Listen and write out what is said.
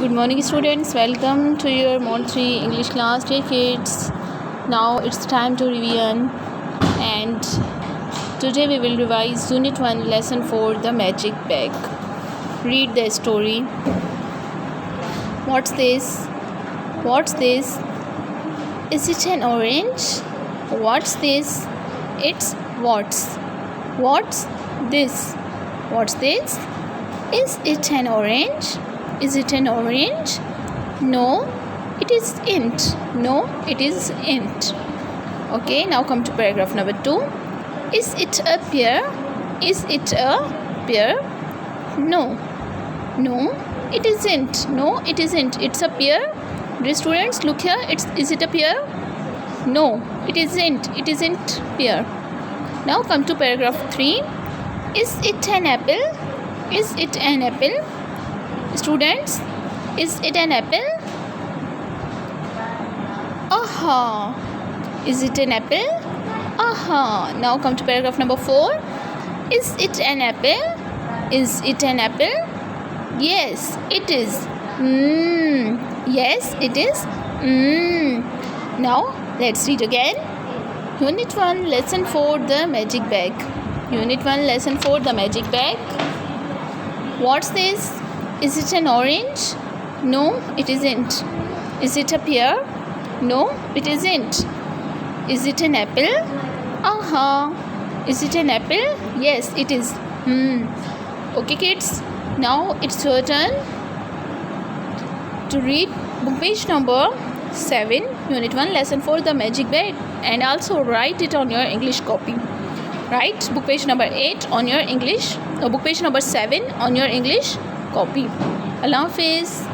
Good morning students, welcome to your Mont English class. Dear kids, now it's time to revision and today we will revise Unit 1 Lesson 4 The Magic Bag. Read the story. What's this? What's this? Is it an orange? What's this? It's what's? What's this? What's this? Is it an orange? Is it an orange? No, it isn't. No, it isn't. Okay, now come to paragraph number 2. Is it a pear? Is it a pear? No. No, it isn't. No, it isn't. It's a pear. Dear students, look here. Is it a pear? No, it isn't. It isn't pear. Now come to paragraph 3. Is it an apple? Is it an apple? Students, is it an apple? Aha. Is it an apple? Aha. Now come to paragraph number 4. Is it an apple? Is it an apple? Yes, it is. Yes, it is. Now, let's read again. Unit 1, Lesson 4, The Magic Bag. Unit 1, Lesson 4, The Magic Bag. What's this? Is it an orange? No, it isn't. Is it a pear? No, it isn't. Is it an apple? Aha. Is it an apple? Yes, it is. Okay, kids. Now it's your turn to read book page number 7, Unit 1, Lesson 4, The Magic Bag, and also write it on your English copy. Write book page number 8 on your English, book page number 7 on your English copy. Allah Hafiz.